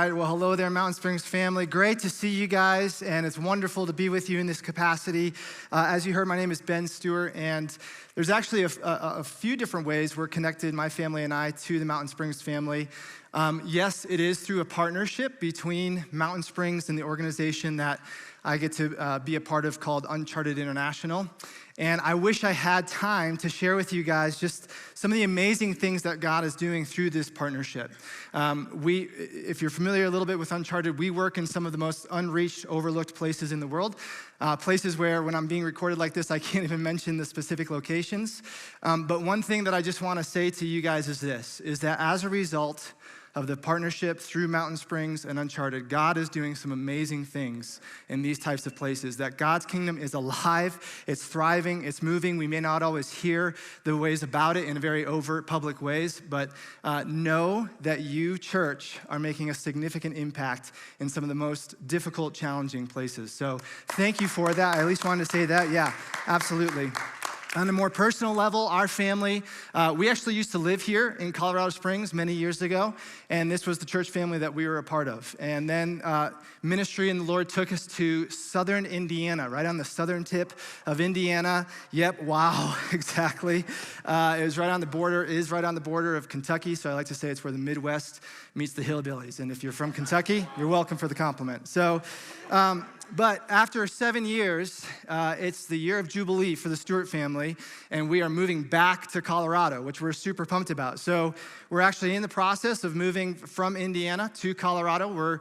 right, well, hello there, Mountain Springs family. Great to see you guys, and it's wonderful to be with you in this capacity. As you heard, my name is Ben Stewart, and there's actually a few different ways we're connected, my family and I, to the Mountain Springs family. Yes, it is through a partnership between Mountain Springs and the organization that I get to be a part of called Uncharted International. And I wish I had time to share with you guys just some of the amazing things that God is doing through this partnership. If you're familiar a little bit with Uncharted, we work in some of the most unreached, overlooked places in the world. Places where when I'm being recorded like this, I can't even mention the specific locations. But one thing that I just want to say to you guys is this, is that as a result of the partnership through Mountain Springs and Uncharted, God is doing some amazing things in these types of places, that God's kingdom is alive, it's thriving, it's moving. We may not always hear the ways about it in very overt public ways, but know that you, church, are making a significant impact in some of the most difficult, challenging places. So thank you for that. I at least wanted to say that. Yeah, absolutely. On a more personal level, our family, we actually used to live here in Colorado Springs many years ago, and this was the church family that we were a part of. And then ministry and the Lord took us to southern Indiana, right on the southern tip of Indiana. Yep, wow, exactly. It was right on the border of Kentucky, so I like to say it's where the Midwest meets the hillbillies. And if you're from Kentucky, you're welcome for the compliment. So, but after 7 years, it's the year of Jubilee for the Stewart family, and we are moving back to Colorado, which we're super pumped about. So we're actually in the process of moving from Indiana to Colorado.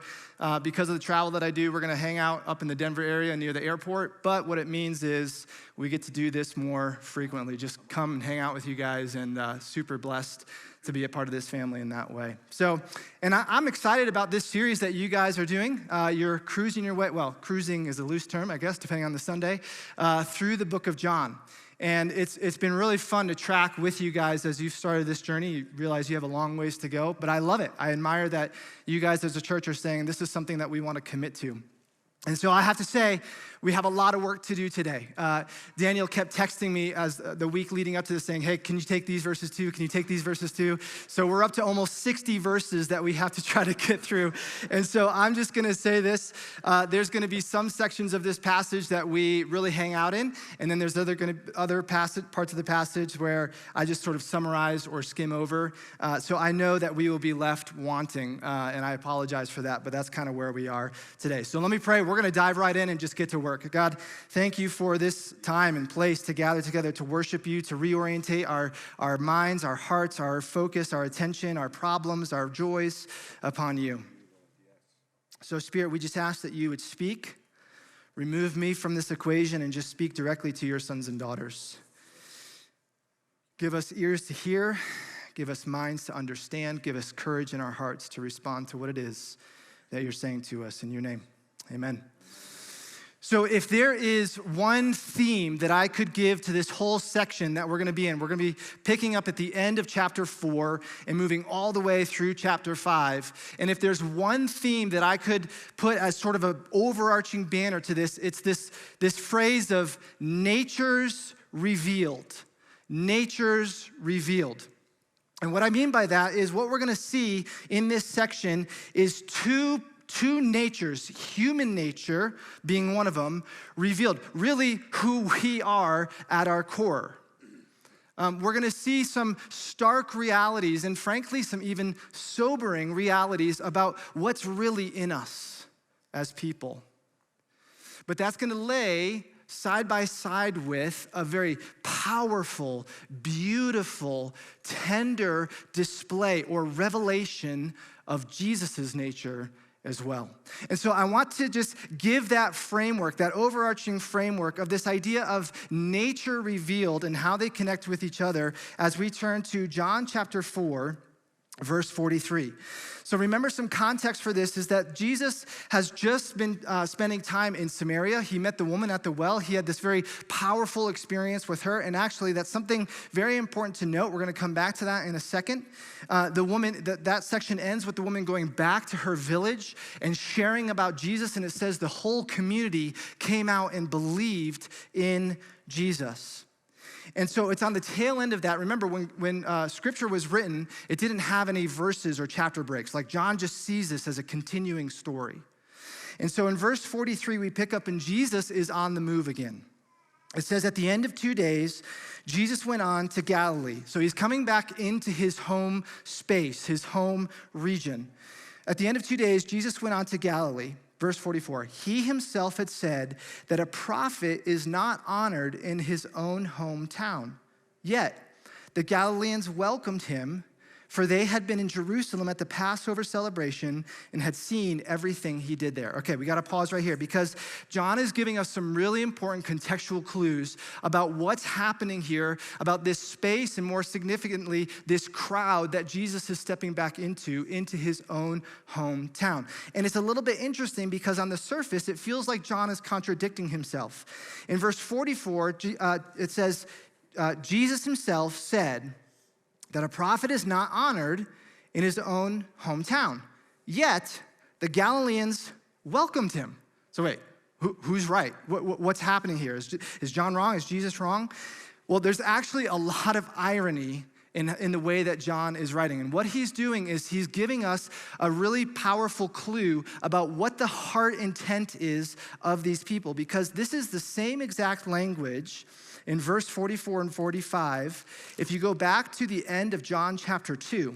Because of the travel that I do, we're gonna hang out up in the Denver area near the airport, but what it means is we get to do this more frequently, just come and hang out with you guys, and super blessed to be a part of this family in that way. So, and I'm excited about this series that you guys are doing. You're cruising your way, well, cruising is a loose term, I guess, depending on the Sunday, through the book of John. And it's been really fun to track with you guys as you've started this journey. You realize you have a long ways to go, but I love it. I admire that you guys as a church are saying this is something that we want to commit to. And so I have to say, we have a lot of work to do today. Daniel kept texting me as the week leading up to this saying, hey, can you take these verses too? Can you take these verses too? So we're up to almost 60 verses that we have to try to get through. And so I'm just gonna say this, there's gonna be some sections of this passage that we really hang out in, and then there's other parts of the passage where I just sort of summarize or skim over. So I know that we will be left wanting, and I apologize for that, but that's kind of where we are today. So let me pray. We're gonna dive right in and just get to work. God, thank you for this time and place to gather together to worship you, to reorientate our minds, our hearts, our focus, our attention, our problems, our joys upon you. So Spirit, we just ask that you would speak, remove me from this equation, and just speak directly to your sons and daughters. Give us ears to hear, give us minds to understand, give us courage in our hearts to respond to what it is that you're saying to us. In your name, amen. So if there is one theme that I could give to this whole section that we're gonna be in, we're gonna be picking up at the end of chapter 4 and moving all the way through chapter 5. And if there's one theme that I could put as sort of an overarching banner to this, it's this phrase of nature's revealed. Nature's revealed. And what I mean by that is what we're gonna see in this section is two natures, human nature being one of them, revealed, really who we are at our core. We're gonna see some stark realities and frankly, some even sobering realities about what's really in us as people. But that's gonna lay side by side with a very powerful, beautiful, tender display or revelation of Jesus's nature as well. And so I want to just give that framework, that overarching framework of this idea of nature revealed and how they connect with each other as we turn to John chapter 4, verse 43. So remember, some context for this is that Jesus has just been spending time in Samaria. He met the woman at the well. He had this very powerful experience with her. And actually, that's something very important to note. We're going to come back to that in a second. That section ends with the woman going back to her village and sharing about Jesus. And it says the whole community came out and believed in Jesus. And so it's on the tail end of that. Remember, when Scripture was written, it didn't have any verses or chapter breaks. Like John just sees this as a continuing story. And so in verse 43, we pick up, and Jesus is on the move again. It says, at the end of 2 days, Jesus went on to Galilee. So he's coming back into his home space, his home region. At the end of 2 days, Jesus went on to Galilee. Verse 44, he himself had said that a prophet is not honored in his own hometown. Yet the Galileans welcomed him, for they had been in Jerusalem at the Passover celebration and had seen everything he did there. Okay, we got to pause right here because John is giving us some really important contextual clues about what's happening here, about this space, and more significantly, this crowd that Jesus is stepping back into his own hometown. And it's a little bit interesting because on the surface, it feels like John is contradicting himself. In verse 44, it says, Jesus himself said that a prophet is not honored in his own hometown. Yet, the Galileans welcomed him. So wait, who's right? What's happening here? Is John wrong? Is Jesus wrong? Well, there's actually a lot of irony in the way that John is writing. And what he's doing is he's giving us a really powerful clue about what the heart intent is of these people, because this is the same exact language in verse 44 and 45. If you go back to the end of John chapter 2,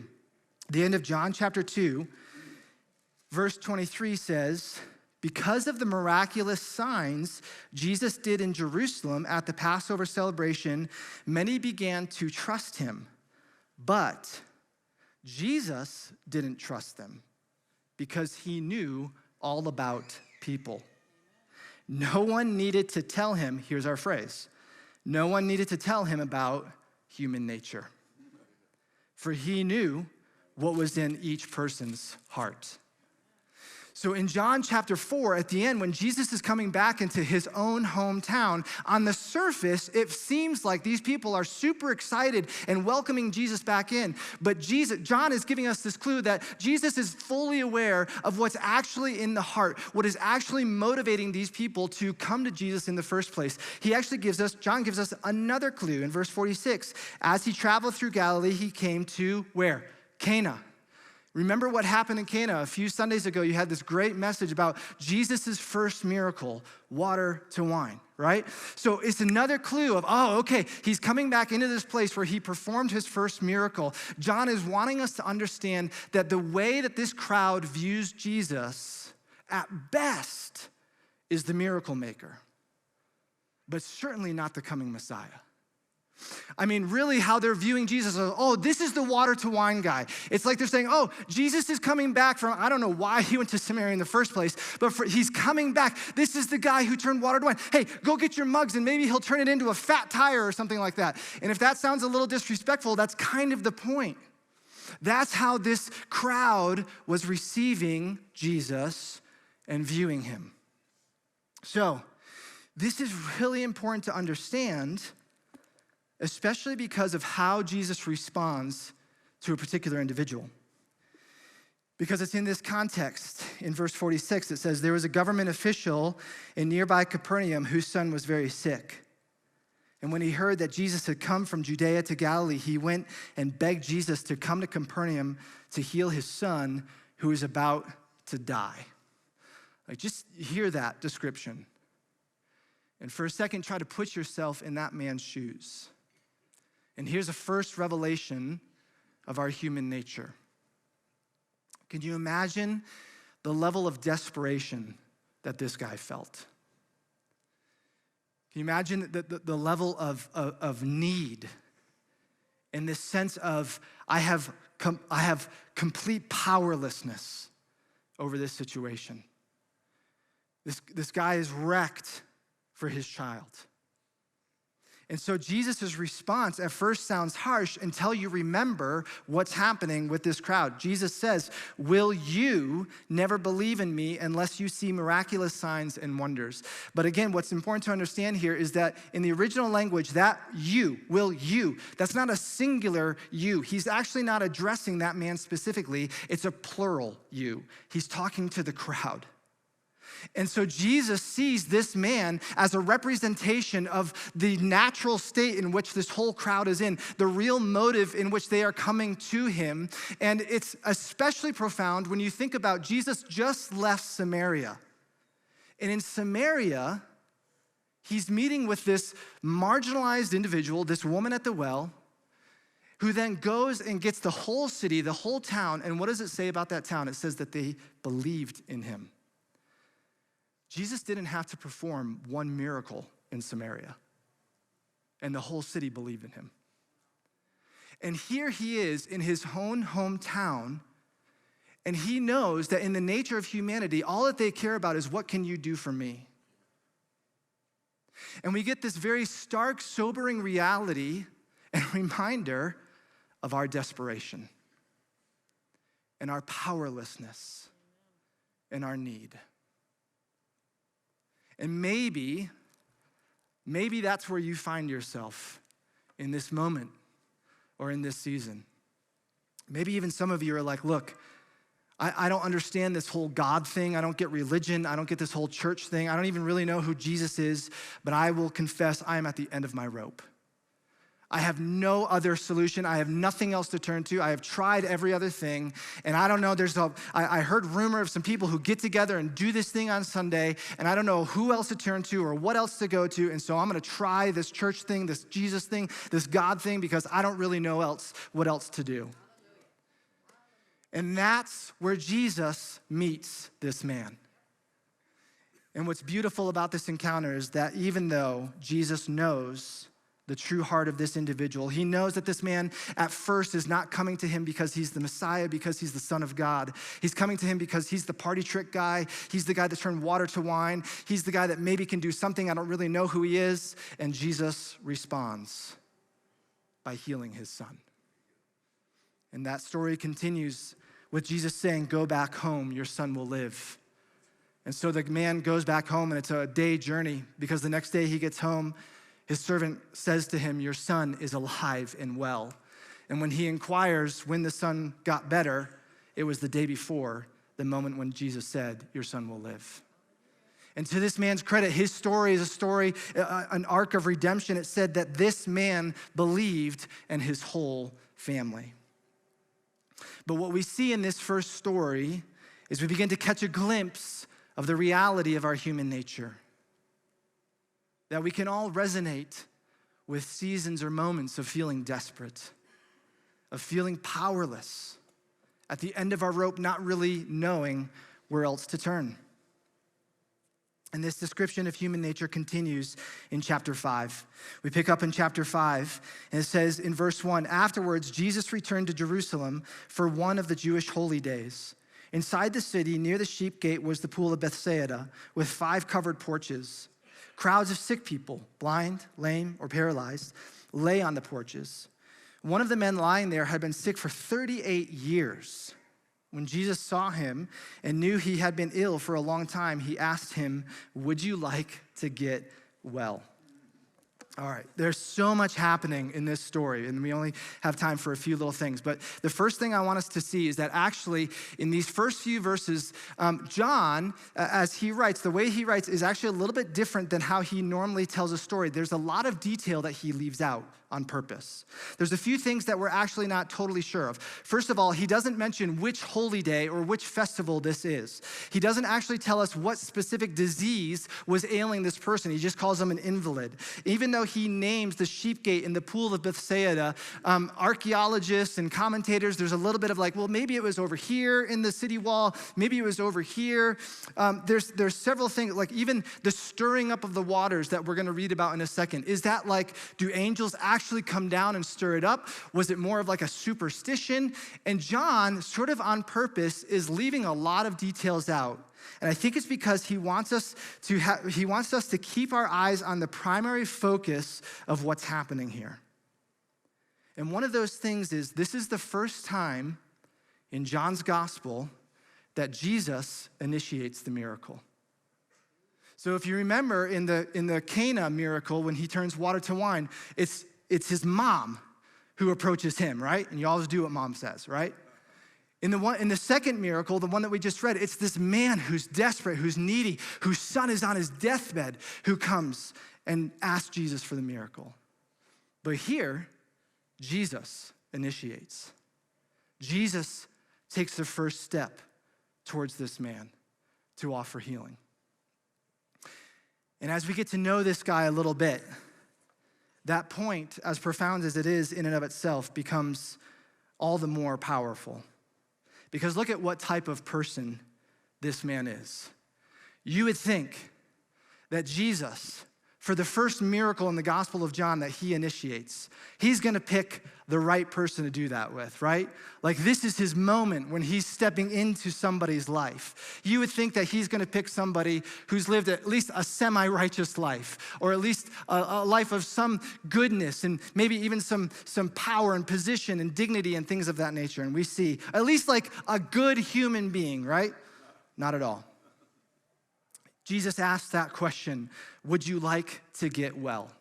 verse 23 says, because of the miraculous signs Jesus did in Jerusalem at the Passover celebration, many began to trust him. But Jesus didn't trust them because he knew all about people. No one needed to tell him, here's our phrase, no one needed to tell him about human nature, for he knew what was in each person's heart. So in John chapter 4, at the end, when Jesus is coming back into his own hometown, on the surface, it seems like these people are super excited and welcoming Jesus back in. But John is giving us this clue that Jesus is fully aware of what's actually in the heart, what is actually motivating these people to come to Jesus in the first place. John gives us another clue in verse 46. As he traveled through Galilee, he came to where? Cana. Remember what happened in Cana? A few Sundays ago, you had this great message about Jesus' first miracle, water to wine, right? So it's another clue of, okay, he's coming back into this place where he performed his first miracle. John is wanting us to understand that the way that this crowd views Jesus, at best, is the miracle maker, but certainly not the coming Messiah. I mean, really how they're viewing Jesus is, this is the water to wine guy. It's like they're saying, Jesus is coming back from, I don't know why he went to Samaria in the first place, but he's coming back. This is the guy who turned water to wine. Hey, go get your mugs and maybe he'll turn it into a fat tire or something like that. And if that sounds a little disrespectful, that's kind of the point. That's how this crowd was receiving Jesus and viewing him. So this is really important to understand, especially because of how Jesus responds to a particular individual. Because it's in this context, in verse 46, it says, there was a government official in nearby Capernaum whose son was very sick. And when he heard that Jesus had come from Judea to Galilee, he went and begged Jesus to come to Capernaum to heal his son who was about to die. Like, just hear that description. And for a second, try to put yourself in that man's shoes. And here's a first revelation of our human nature. Can you imagine the level of desperation that this guy felt? Can you imagine the level of need and this sense of, I have complete powerlessness over this situation? This guy is wrecked for his child. And so Jesus' response at first sounds harsh until you remember what's happening with this crowd. Jesus says, will you never believe in me unless you see miraculous signs and wonders? But again, what's important to understand here is that in the original language, that you, that's not a singular you. He's actually not addressing that man specifically. It's a plural you. He's talking to the crowd. And so Jesus sees this man as a representation of the natural state in which this whole crowd is in, the real motive in which they are coming to him. And it's especially profound when you think about Jesus just left Samaria. And in Samaria, he's meeting with this marginalized individual, this woman at the well, who then goes and gets the whole city, the whole town. And what does it say about that town? It says that they believed in him. Jesus didn't have to perform one miracle in Samaria, and the whole city believed in him. And here he is in his own hometown, and he knows that in the nature of humanity, all that they care about is, what can you do for me? And we get this very stark, sobering reality and reminder of our desperation and our powerlessness and our need. And maybe that's where you find yourself in this moment or in this season. Maybe even some of you are like, look, I don't understand this whole God thing. I don't get religion. I don't get this whole church thing. I don't even really know who Jesus is, but I will confess I am at the end of my rope. I have no other solution. I have nothing else to turn to. I have tried every other thing, and I don't know. I heard rumor of some people who get together and do this thing on Sunday, and I don't know who else to turn to or what else to go to, and so I'm going to try this church thing, this Jesus thing, this God thing, because I don't really know what else to do. And that's where Jesus meets this man. And what's beautiful about this encounter is that even though Jesus knows the true heart of this individual, he knows that this man at first is not coming to him because he's the Messiah, because he's the Son of God. He's coming to him because he's the party trick guy. He's the guy that turned water to wine. He's the guy that maybe can do something. I don't really know who he is. And Jesus responds by healing his son. And that story continues with Jesus saying, "Go back home, your son will live." And so the man goes back home, and it's a day journey, because the next day he gets home, his servant says to him, "Your son is alive and well." And when he inquires when the son got better, it was the day before, the moment when Jesus said, "Your son will live." And to this man's credit, his story is a story, an arc of redemption. It said that this man believed, and his whole family. But what we see in this first story is we begin to catch a glimpse of the reality of our human nature. That we can all resonate with seasons or moments of feeling desperate, of feeling powerless, at the end of our rope, not really knowing where else to turn. And this description of human nature continues in chapter 5. We pick up in chapter 5, and it says in verse 1, "Afterwards, Jesus returned to Jerusalem for one of the Jewish holy days. Inside the city, near the sheep gate, was the pool of Bethsaida, with 5 covered porches. Crowds of sick people, blind, lame, or paralyzed, lay on the porches. One of the men lying there had been sick for 38 years. When Jesus saw him and knew he had been ill for a long time, he asked him, 'Would you like to get well?'" All right, there's so much happening in this story, and we only have time for a few little things. But the first thing I want us to see is that actually in these first few verses, John, as he writes, the way he writes is actually a little bit different than how he normally tells a story. There's a lot of detail that he leaves out on purpose. There's a few things that we're actually not totally sure of. First of all, he doesn't mention which holy day or which festival this is. He doesn't actually tell us what specific disease was ailing this person. He just calls him an invalid. Even though he names the sheep gate and the pool of Bethsaida, archaeologists and commentators, there's a little bit of like, well, maybe it was over here in the city wall, maybe it was over here. There's several things, like even the stirring up of the waters that we're gonna read about in a second. Is that like, do angels actually come down and stir it up? Was it more of like a superstition? And John, sort of on purpose, is leaving a lot of details out. And I think it's because he wants us to keep our eyes on the primary focus of what's happening here. And one of those things is, this is the first time in John's gospel that Jesus initiates the miracle. So if you remember in the Cana miracle, when he turns water to wine, it's his mom who approaches him, right? And you always do what mom says, right? In the second miracle, the one that we just read, it's this man who's desperate, who's needy, whose son is on his deathbed, who comes and asks Jesus for the miracle. But here, Jesus initiates. Jesus takes the first step towards this man to offer healing. And as we get to know this guy a little bit, that point, as profound as it is in and of itself, becomes all the more powerful. Because look at what type of person this man is. You would think that Jesus, for the first miracle in the Gospel of John that he initiates, he's gonna pick the right person to do that with, right? Like this is his moment when he's stepping into somebody's life. You would think that he's gonna pick somebody who's lived at least a semi-righteous life, or at least a life of some goodness and maybe even some power and position and dignity and things of that nature. And we see at least like a good human being, right? Not at all. Jesus asked that question, would you like to get well?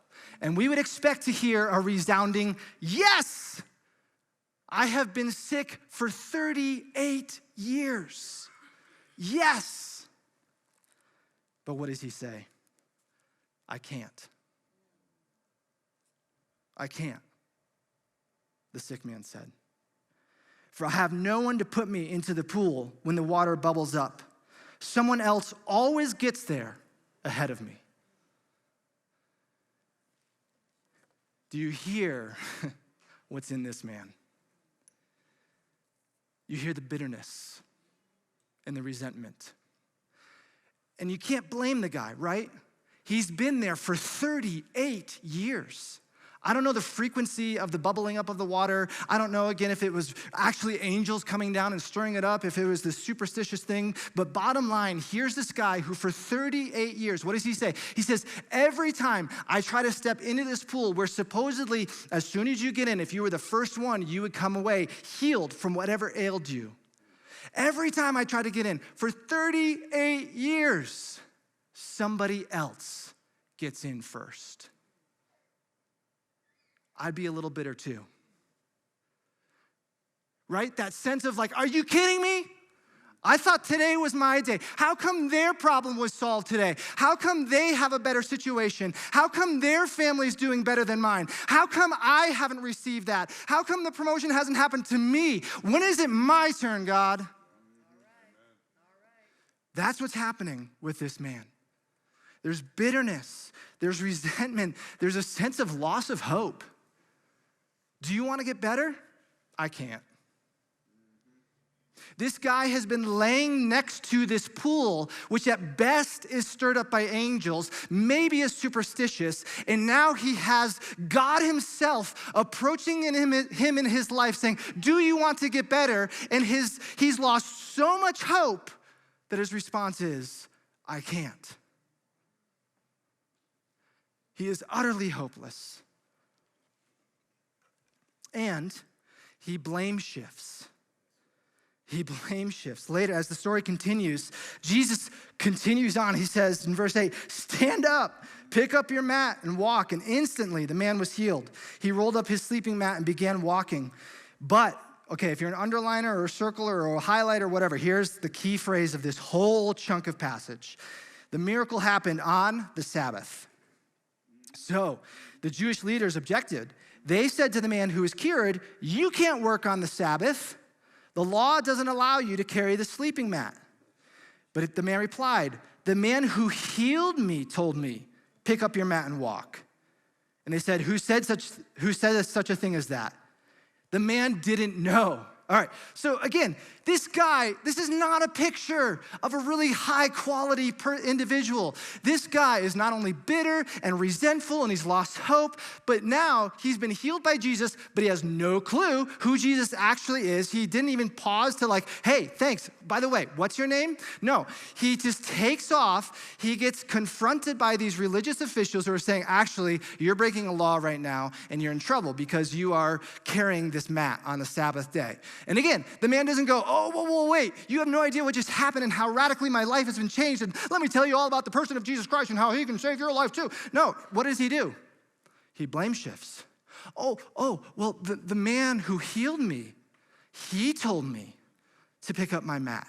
And we would expect to hear a resounding, yes! I have been sick for 38 years. Yes! But what does he say? I can't. I can't, the sick man said. For I have no one to put me into the pool when the water bubbles up. Someone else always gets there ahead of me. Do you hear what's in this man? You hear the bitterness and the resentment. And you can't blame the guy, right? He's been there for 38 years. I don't know the frequency of the bubbling up of the water. I don't know, again, if it was actually angels coming down and stirring it up, if it was this superstitious thing. But bottom line, here's this guy who for 38 years, what does he say? He says, every time I try to step into this pool where supposedly as soon as you get in, if you were the first one, you would come away healed from whatever ailed you. Every time I try to get in, for 38 years, somebody else gets in first. I'd be a little bitter too. Right? That sense of like, are you kidding me? I thought today was my day. How come their problem was solved today? How come they have a better situation? How come their family's doing better than mine? How come I haven't received that? How come the promotion hasn't happened to me? When is it my turn, God? All right. That's what's happening with this man. There's bitterness, there's resentment, there's a sense of loss of hope. Do you want to get better? I can't. This guy has been laying next to this pool, which at best is stirred up by angels, maybe is superstitious, and now he has God himself approaching him in his life saying, do you want to get better? And he's lost so much hope that his response is, I can't. He is utterly hopeless. And he blame shifts. He blame shifts. Later, as the story continues, Jesus continues on. He says in verse 8, stand up, pick up your mat and walk. And instantly the man was healed. He rolled up his sleeping mat and began walking. But, okay, if you're an underliner or a circler or a highlighter or whatever, here's the key phrase of this whole chunk of passage. The miracle happened on the Sabbath. So the Jewish leaders objected. They said to the man who was cured, you can't work on the Sabbath. The law doesn't allow you to carry the sleeping mat. But the man replied, the man who healed me told me, pick up your mat and walk. And they said, who said such a thing as that? The man didn't know. All right, so again, this guy, this is not a picture of a really high quality individual. This guy is not only bitter and resentful and he's lost hope, but now he's been healed by Jesus, but he has no clue who Jesus actually is. He didn't even pause to like, hey, thanks. By the way, what's your name? No, he just takes off. He gets confronted by these religious officials who are saying, actually, you're breaking a law right now and you're in trouble because you are carrying this mat on the Sabbath day. And again, the man doesn't go, oh, whoa, wait, you have no idea what just happened and how radically my life has been changed, and let me tell you all about the person of Jesus Christ and how he can save your life too. No, what does he do? He blame shifts. Oh, well, the man who healed me, he told me. to pick up my mat.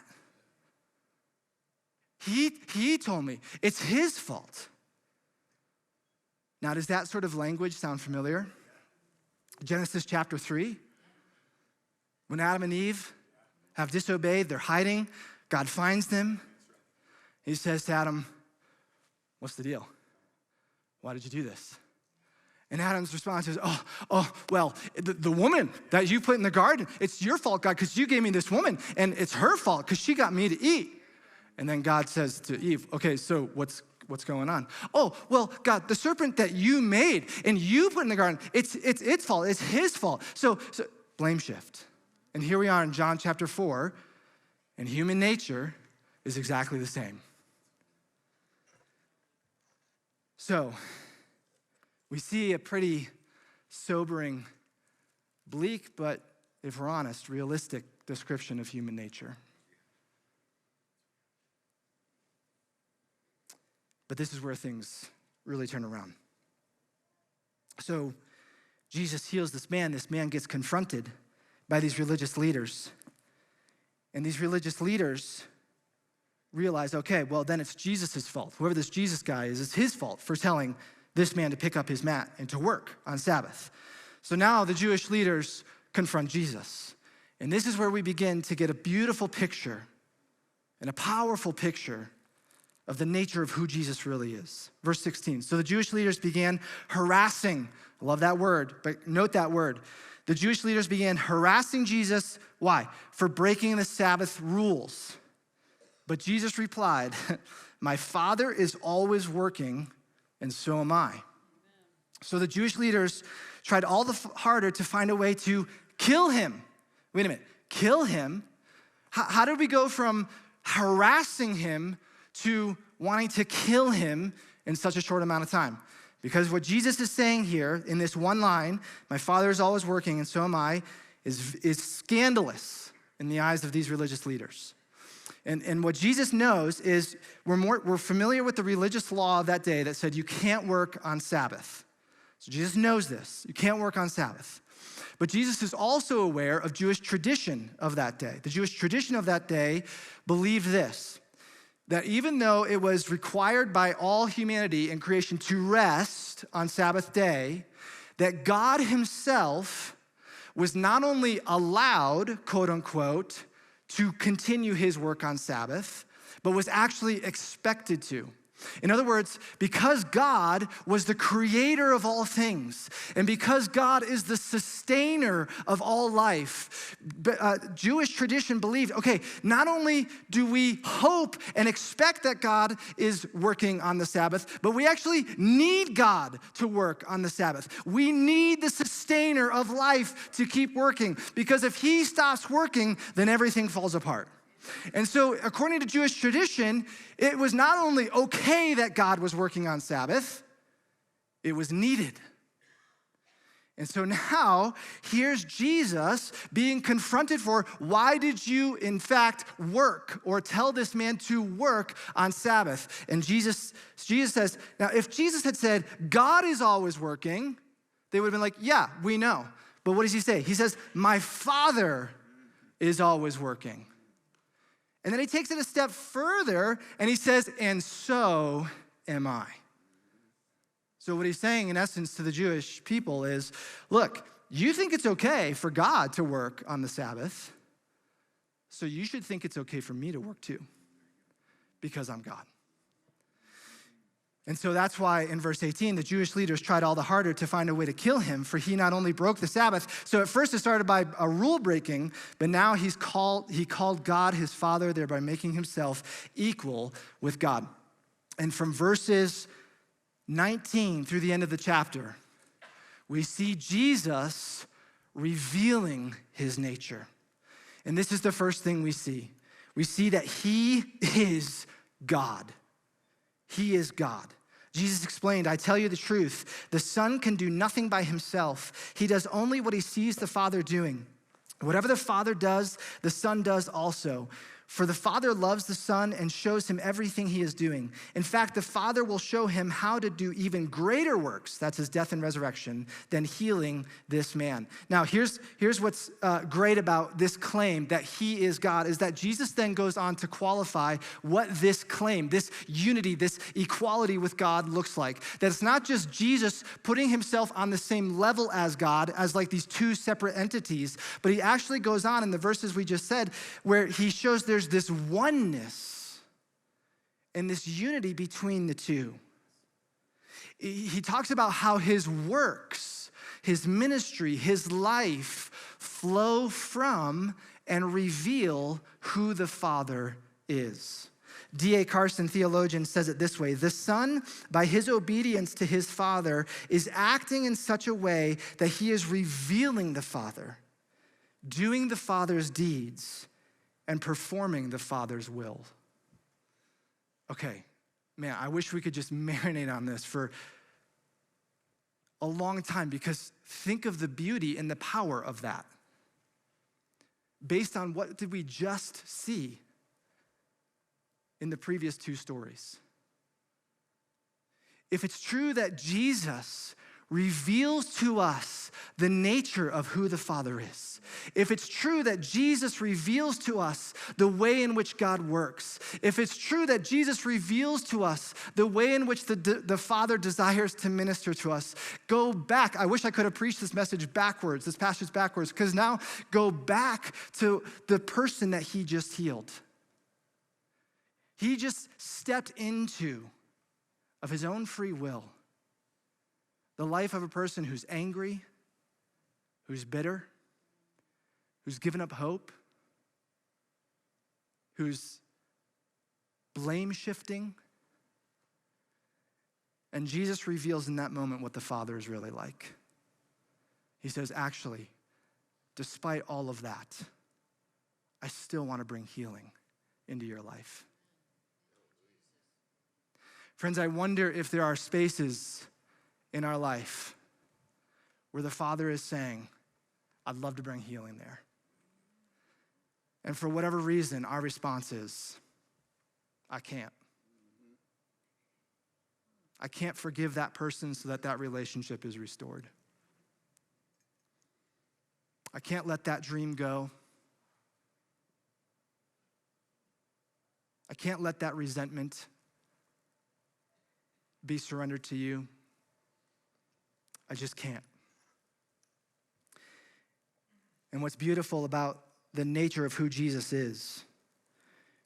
He told me it's his fault. Now, does that sort of language sound familiar? Genesis chapter 3, when Adam and Eve have disobeyed, they're hiding, God finds them. He says to Adam, what's the deal? Why did you do this? And Adam's response is, well, the woman that you put in the garden, it's your fault, God, because you gave me this woman, and it's her fault because she got me to eat. And then God says to Eve, okay, so what's going on? Oh, well, God, the serpent that you made and you put in the garden, it's its fault, it's his fault. So blame shift. And here we are in John chapter 4, and human nature is exactly the same. So we see a pretty sobering, bleak, but if we're honest, realistic description of human nature. But this is where things really turn around. So Jesus heals this man. This man gets confronted by these religious leaders. And these religious leaders realize, okay, well, then it's Jesus' fault. Whoever this Jesus guy is, it's his fault for telling this man to pick up his mat and to work on Sabbath. So now the Jewish leaders confront Jesus. And this is where we begin to get a beautiful picture and a powerful picture of the nature of who Jesus really is. Verse 16, so the Jewish leaders began harassing, I love that word, but note that word. The Jewish leaders began harassing Jesus, why? For breaking the Sabbath rules. But Jesus replied, my Father is always working, and so am I. So the Jewish leaders tried all the harder to find a way to kill him. Wait a minute, kill him? How did we go from harassing him to wanting to kill him in such a short amount of time? Because what Jesus is saying here in this one line, my Father is always working and so am I, is scandalous in the eyes of these religious leaders. And what Jesus knows is we're familiar with the religious law of that day that said you can't work on Sabbath. So Jesus knows this. You can't work on Sabbath. But Jesus is also aware of Jewish tradition of that day. The Jewish tradition of that day believed this, that even though it was required by all humanity in creation to rest on Sabbath day, that God himself was not only allowed, quote unquote, to continue his work on Sabbath, but was actually expected to. In other words, because God was the creator of all things, and because God is the sustainer of all life, Jewish tradition believed, okay, not only do we hope and expect that God is working on the Sabbath, but we actually need God to work on the Sabbath. We need the sustainer of life to keep working, because if he stops working, then everything falls apart. And so, according to Jewish tradition, it was not only okay that God was working on Sabbath, it was needed. And so now, here's Jesus being confronted for, why did you, in fact, work or tell this man to work on Sabbath? And Jesus says, now, if Jesus had said, God is always working, they would have been like, yeah, we know. But what does he say? He says, my Father is always working. And then he takes it a step further and he says, and so am I. So what he's saying in essence to the Jewish people is, look, you think it's okay for God to work on the Sabbath, so you should think it's okay for me to work too, because I'm God. And so that's why in verse 18, the Jewish leaders tried all the harder to find a way to kill him, for he not only broke the Sabbath. So at first it started by a rule breaking, but now he called God his Father, thereby making himself equal with God. And from verses 19 through the end of the chapter, we see Jesus revealing his nature. And this is the first thing we see. We see that he is God. He is God. Jesus explained, I tell you the truth, the Son can do nothing by himself. He does only what he sees the Father doing. Whatever the Father does, the Son does also. For the Father loves the Son and shows him everything he is doing. In fact, the Father will show him how to do even greater works, that's his death and resurrection, than healing this man. Now, here's what's great about this claim that he is God, is that Jesus then goes on to qualify what this claim, this unity, this equality with God looks like. That it's not just Jesus putting himself on the same level as God, as like these two separate entities, but he actually goes on in the verses we just said, where he shows there's this oneness and this unity between the two. He talks about how his works, his ministry, his life flow from and reveal who the Father is. D.A. Carson, theologian, says it this way: the Son, by his obedience to his Father, is acting in such a way that he is revealing the Father, doing the Father's deeds, and performing the Father's will. Okay, man, I wish we could just marinate on this for a long time, because think of the beauty and the power of that. Based on what did we just see in the previous two stories? If it's true that Jesus reveals to us the nature of who the Father is, if it's true that Jesus reveals to us the way in which God works, if it's true that Jesus reveals to us the way in which the Father desires to minister to us, go back. I wish I could have preached this message backwards, this passage backwards, because now go back to the person that he just healed. He just stepped into, of his own free will, the life of a person who's angry, who's bitter, who's given up hope, who's blame shifting. And Jesus reveals in that moment what the Father is really like. He says, actually, despite all of that, I still want to bring healing into your life. Friends, I wonder if there are spaces in our life where the Father is saying, I'd love to bring healing there. And for whatever reason, our response is, I can't. I can't forgive that person so that that relationship is restored. I can't let that dream go. I can't let that resentment be surrendered to you. I just can't. And what's beautiful about the nature of who Jesus is,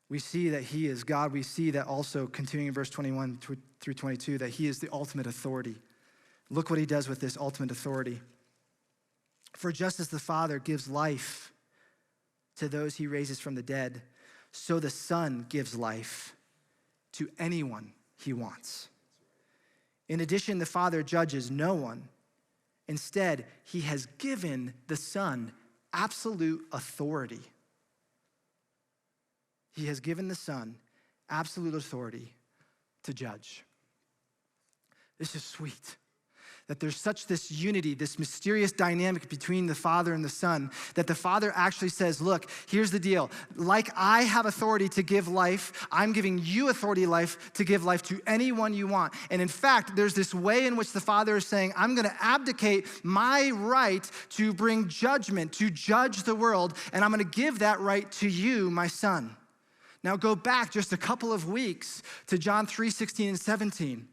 we see that he is God. We see that also, continuing in verse 21 through 22, that he is the ultimate authority. Look what he does with this ultimate authority. For just as the Father gives life to those he raises from the dead, so the Son gives life to anyone he wants. In addition, the Father judges no one. Instead, he has given the Son absolute authority. He has given the Son absolute authority to judge. This is sweet. That there's such this unity, this mysterious dynamic between the Father and the Son, that the Father actually says, look, here's the deal. Like I have authority to give life, I'm giving you authority to give life to anyone you want. And in fact, there's this way in which the Father is saying, I'm gonna abdicate my right to bring judgment, to judge the world, and I'm gonna give that right to you, my Son. Now go back just a couple of weeks to John 3:16 and 17.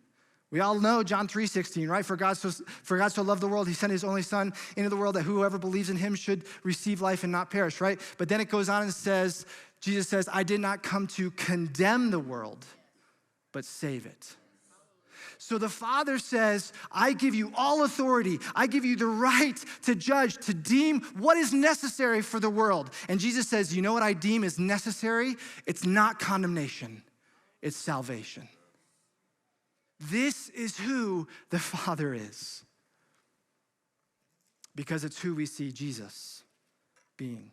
We all know John 3:16, right? For God so loved the world, he sent his only Son into the world that whoever believes in him should receive life and not perish, right? But then it goes on and says, Jesus says, I did not come to condemn the world, but save it. So the Father says, I give you all authority. I give you the right to judge, to deem what is necessary for the world. And Jesus says, you know what I deem is necessary? It's not condemnation, it's salvation. This is who the Father is, because it's who we see Jesus being.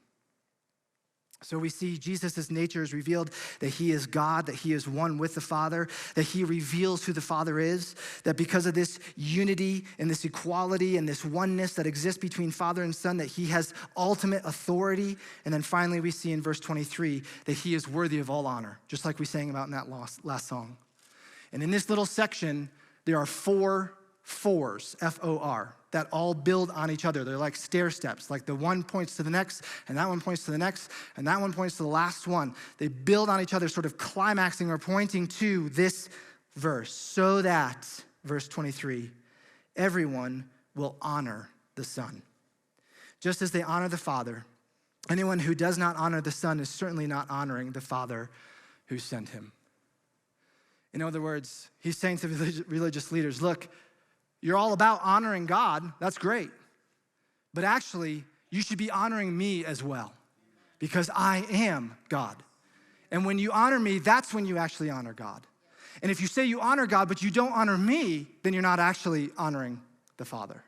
So we see Jesus' nature is revealed, that he is God, that he is one with the Father, that he reveals who the Father is, that because of this unity and this equality and this oneness that exists between Father and Son, that he has ultimate authority. And then finally we see in verse 23 that he is worthy of all honor, just like we sang about in that last song. And in this little section, there are 4 fours, F-O-R, that all build on each other. They're like stair steps, like the one points to the next, and that one points to the next, and that one points to the last one. They build on each other, sort of climaxing or pointing to this verse, so that, verse 23, everyone will honor the Son. Just as they honor the Father, anyone who does not honor the Son is certainly not honoring the Father who sent him. In other words, he's saying to religious leaders, look, you're all about honoring God. That's great. But actually, you should be honoring me as well, because I am God. And when you honor me, that's when you actually honor God. And if you say you honor God, but you don't honor me, then you're not actually honoring the Father.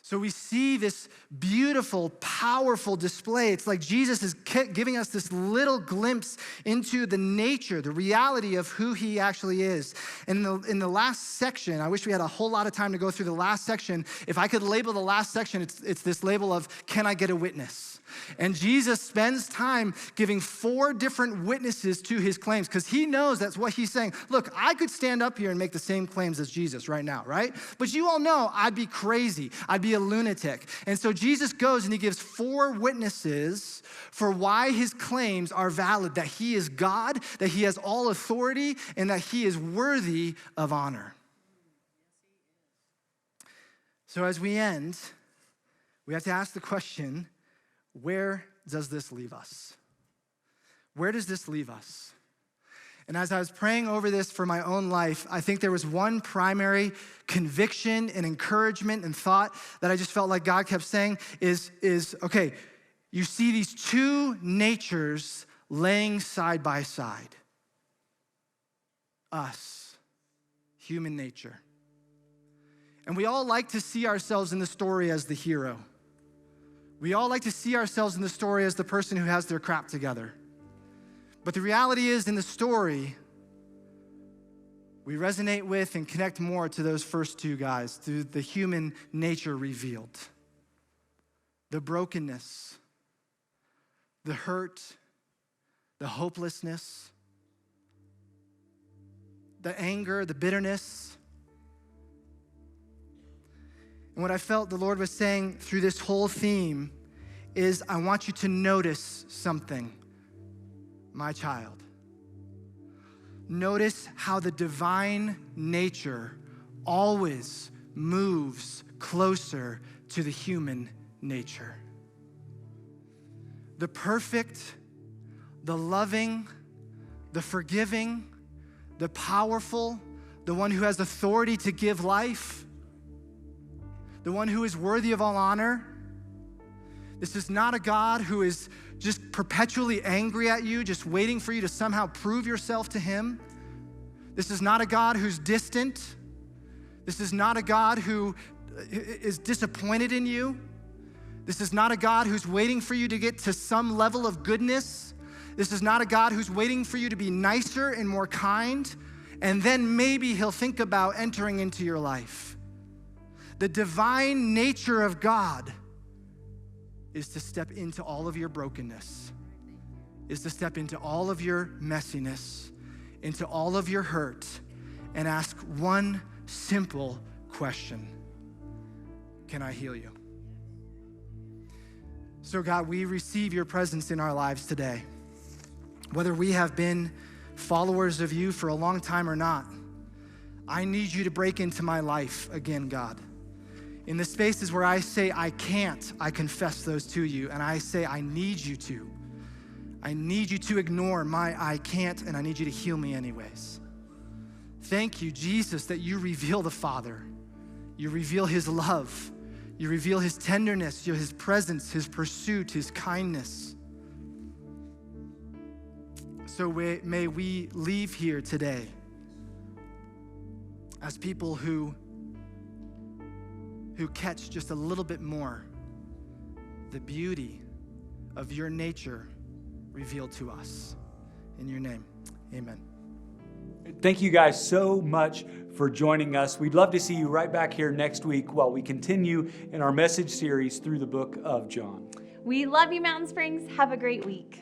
So we see this beautiful, powerful display. It's like Jesus is giving us this little glimpse into the nature, the reality of who he actually is. And in the last section, I wish we had a whole lot of time to go through the last section. If I could label the last section, it's this label of, can I get a witness? And Jesus spends time giving 4 different witnesses to his claims, because he knows that's what he's saying. Look, I could stand up here and make the same claims as Jesus right now, right? But you all know I'd be crazy. I'd be a lunatic. And so Jesus goes and he gives 4 witnesses for why his claims are valid, that he is God, that he has all authority, and that he is worthy of honor. So as we end, we have to ask the question, where does this leave us? Where does this leave us? And as I was praying over this for my own life, I think there was one primary conviction and encouragement and thought that I just felt like God kept saying is okay, you see these 2 natures laying side by side. Us, human nature. And we all like to see ourselves in the story as the hero. We all like to see ourselves in the story as the person who has their crap together. But the reality is, in the story, we resonate with and connect more to those first 2 guys, to the human nature revealed. The brokenness, the hurt, the hopelessness, the anger, the bitterness. And what I felt the Lord was saying through this whole theme is, I want you to notice something, my child. Notice how the divine nature always moves closer to the human nature. The perfect, the loving, the forgiving, the powerful, the one who has authority to give life, the one who is worthy of all honor. This is not a God who is just perpetually angry at you, just waiting for you to somehow prove yourself to him. This is not a God who's distant. This is not a God who is disappointed in you. This is not a God who's waiting for you to get to some level of goodness. This is not a God who's waiting for you to be nicer and more kind, and then maybe he'll think about entering into your life. The divine nature of God is to step into all of your brokenness, is to step into all of your messiness, into all of your hurt, and ask one simple question: can I heal you? So God, we receive your presence in our lives today. Whether we have been followers of you for a long time or not, I need you to break into my life again, God. In the spaces where I say I can't, I confess those to you, and I say I need you to. I need you to ignore my I can't, and I need you to heal me anyways. Thank you, Jesus, that you reveal the Father. You reveal his love. You reveal his tenderness, his presence, his pursuit, his kindness. So may we leave here today as people who catch just a little bit more the beauty of your nature revealed to us. In your name, amen. Thank you guys so much for joining us. We'd love to see you right back here next week while we continue in our message series through the book of John. We love you, Mountain Springs. Have a great week.